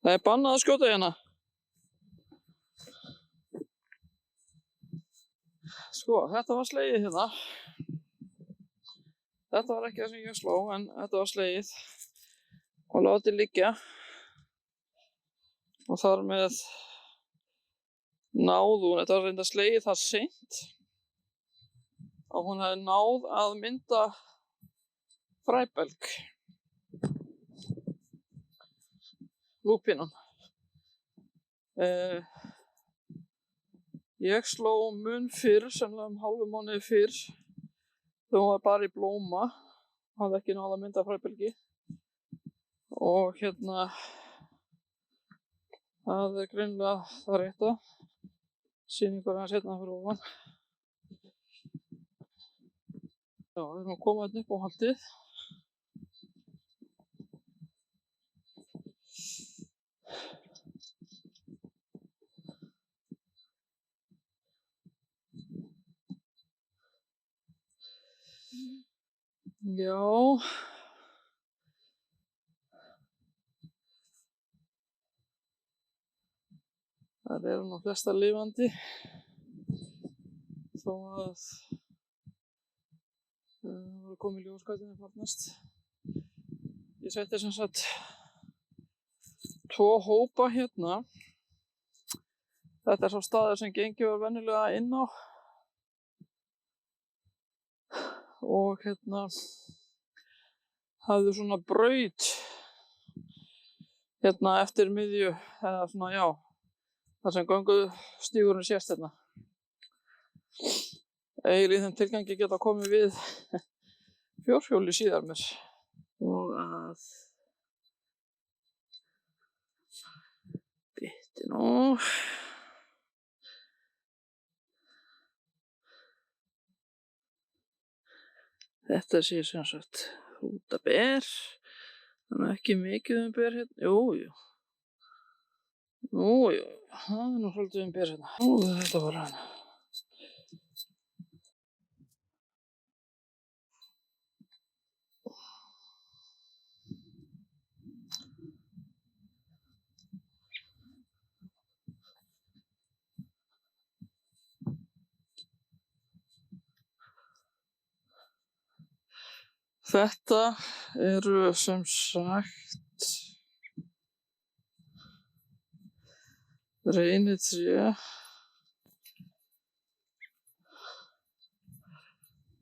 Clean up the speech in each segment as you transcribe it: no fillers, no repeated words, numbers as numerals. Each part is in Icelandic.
Það er bannað að skjóta hérna. Sko, þetta var slegið hérna. Þetta var ekki það sem ég sló, en þetta var slegið og látið liggja. Og þar með náð hún, þetta var reynda slegið það seint að hún hefði náð að mynda fræbelg. Lúpínan. Ég sló mun fyrr, sennilega hálfum mánuði fyrr, þegar hún var bara í blóma, hafði ekki náð að mynda fræbelgi. Og hérna, það er greinilega það rétta. Sýningur hans hérna fyrir ofan. Já, við erum að koma hérna upp á haldið. Já. Það eru nú flesta lifandi, þó að það voru komið ljóskvætinu farnast. Ég setti sem sagt 2 hópa hérna. Þetta er sá staður sem gengið var venjulega inn á. Og hérna hafði svona braut hérna eftir miðju, eða svona já, þar sem göngustígurinn sést hérna. Eiginlega í þeim tilgangi geta komið við fjórhjóli síðar mér. Og að bitti nú. Þetta sé sem sagt hrútaber. Þannig ekki mikið ber hérna. Jú. Það er nú svolítið ber hérna. Þetta var hérna. Þetta eru sem sagt reynitré.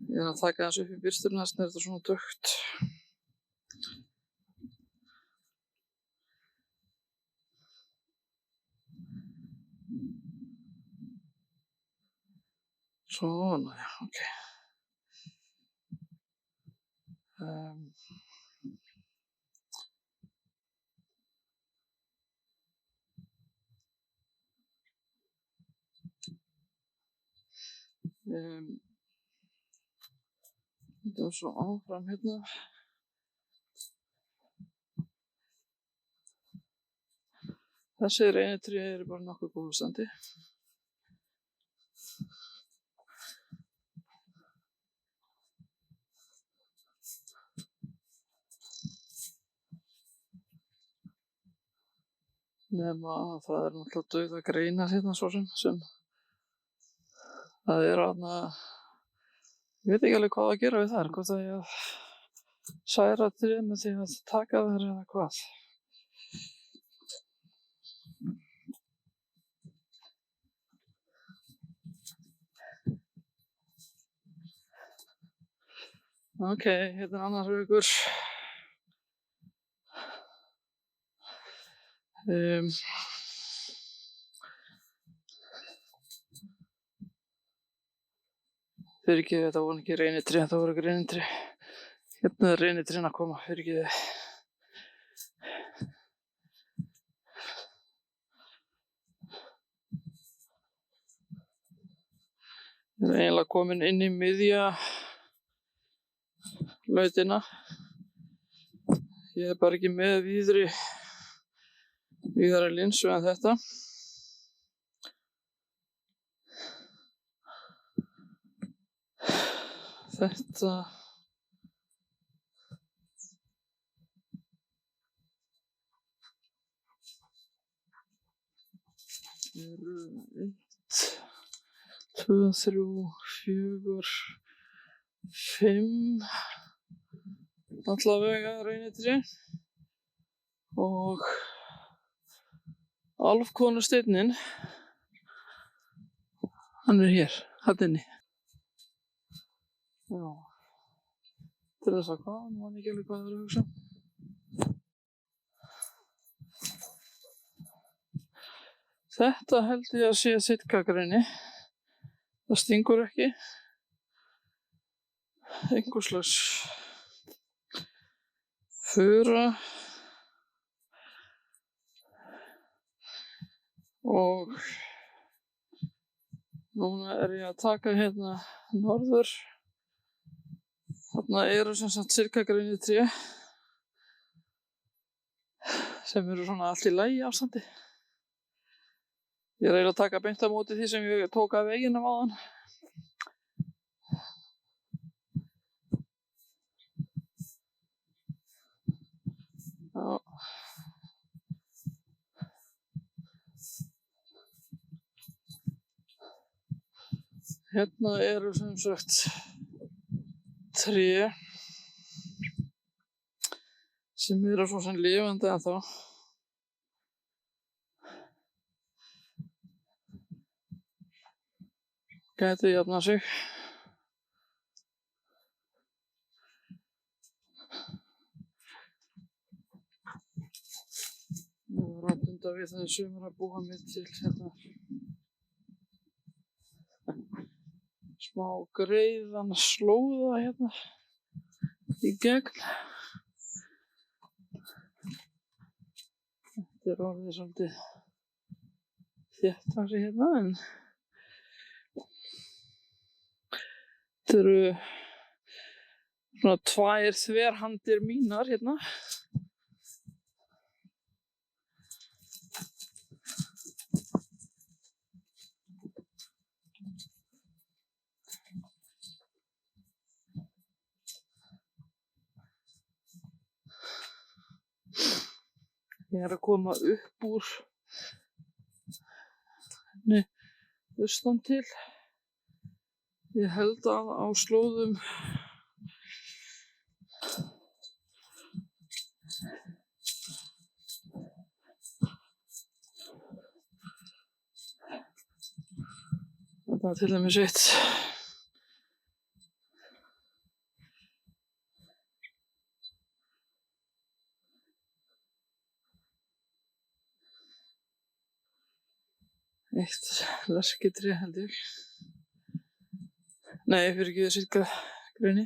Ég er að taka þessu upp í byrsturinn, þess vegna er þetta svona dökkt. Svona, já, ok. Þetta er svo áfram hérna. Þessi reynitré eru bara nokkuð góðu standi. Nema að það er náttúrulega dauða greinar hérna svo sem það er þarna, ég veit ekki alveg hvað að gera við þær, hvort það er að særa tréð með því að taka þær eða hvað. Ok, hérna er annar haugur. Fyrirgefið, þetta voru ekki reynitré, þetta voru ekki reynitré. Hérna er reynitrén að koma, fyrirgefið. Ég er eiginlega komin inn í miðja lautina. Ég er bara ekki með víðari linsu en þetta. Þetta eru 1, 2, 3, 4, 5 allavega reynitré og álfkonusteinninn, hann er hér, þarna inni. Já, til þess að hvað, nú man ég ekki alveg hvað það er að hugsa. Þetta held ég að sé sitkagreni, það stingur ekki, einhvers slags fura og núna er ég að taka hérna norður. Þarna eru sem sagt sitkagreni tré sem eru svona allt í lagi ástandi. Ég er eiginlega að taka beint á móti því sem ég tók af veginum áðan. Já. Hérna eru sem sagt tré sem eru svo sem lifandi ennþá. Gæti jafna sig. Ég var að dunda við það í sumar að búa mig til hérna smá greiðan slóða hérna í gegn. Þetta er orðið svolítið þéttvaxið hérna en þetta eru svona 2 þverhandir mínar hérna. Ég er að koma upp úr henni austan til. Ég held að á slóðum þetta til dæmis eitt leskitré held ég. Nei, fyrir ekki sitkagreni.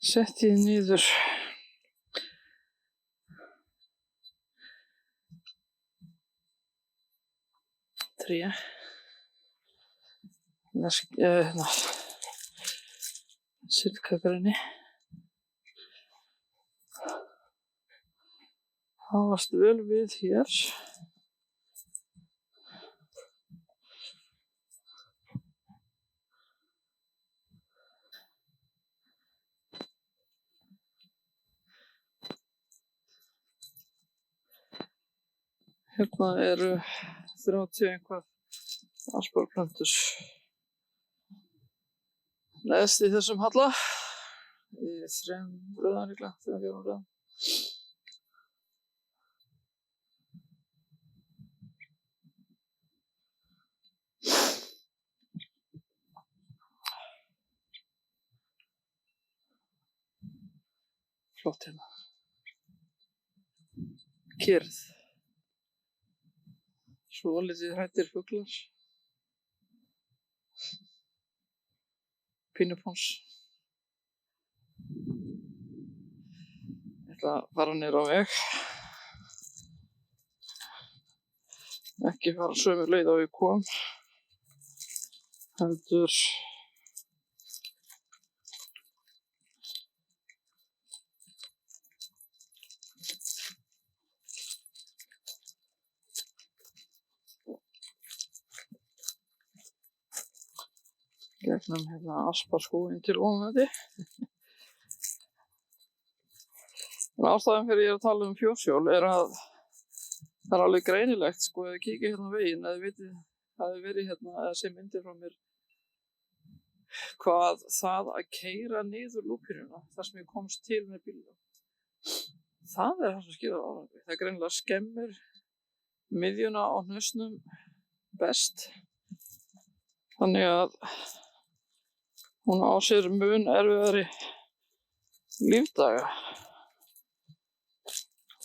Sett ég niður tré. Sitkagreni. Hafast vel við hér. Hérna eru 30 eitthvað asparplöntur neðst í þessum halla í 3 röðum líklega, 3-4 röðum. Flott hérna. Kyrrð. Svolítið hræddir fuglar. Pínupons. Ég ætla að fara niður á veg. Ekki fara sömu leið á ég kom. Heldur gegnum hérna asparskóginn til ofan. En ástæðan fyrir ég er að tala um fjóshjól er að Það er alveg greinilegt, sko, ef þið kíkja hérna á veginn, eða þið vitið, hafi verið hérna, eða sé myndir frá mér, hvað það að keyra niður lúpínuna, þar sem ég komst til með bílnum, það er það sem skilar árangri. Það greinilega skemmir miðjuna á hnausnum best, þannig að hún á sér mun erfiðari lífdaga,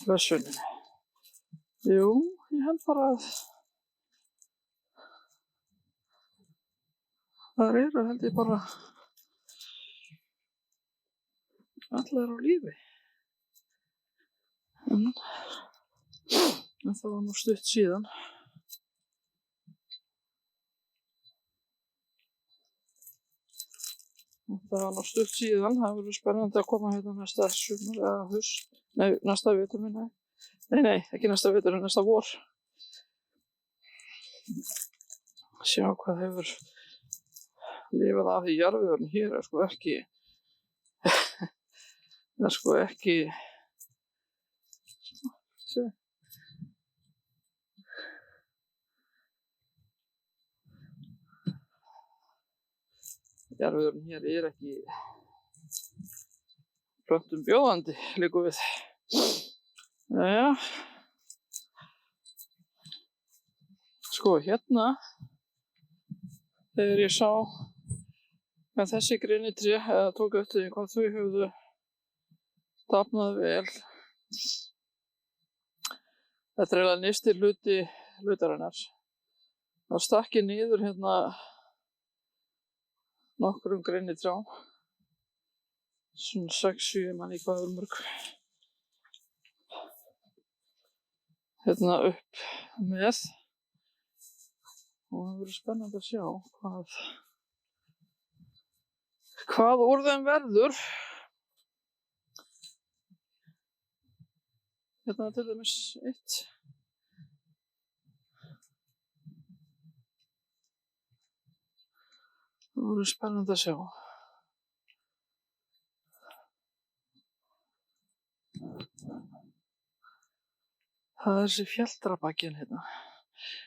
blessunin. Jú, ég held bara að það eru, held ég bara, allar á lífi. En það var nú stutt síðan. Það verður spennandi að koma hérna næsta sumar eða haust. Nei, næsta vetur minna. Nei, ekki næsta vetur en næsta vor. Sjá hvað hefur lifað af því jarðvegurinn hér er sko ekki jarðvegurinn hér er ekki plöntum bjóðandi, liggur við. Jæja. Sko, hérna, þegar ég sá með þessi grenitré, eða tók eftir því hvað þau höfðu dafnað vel. Þetta er eiginlega nyrsti hluti hlutarinnar. Það stakk ég niður hérna nokkrum grenitrjám. Svona 6-7 mann í hvað mörg. Hérna upp með. Og það verður spennandi að sjá hvað úr þeim verður. Hérna til dæmis eitt. Það verður spennandi að sjá. Það er þessi fjalldrabakinn hérna.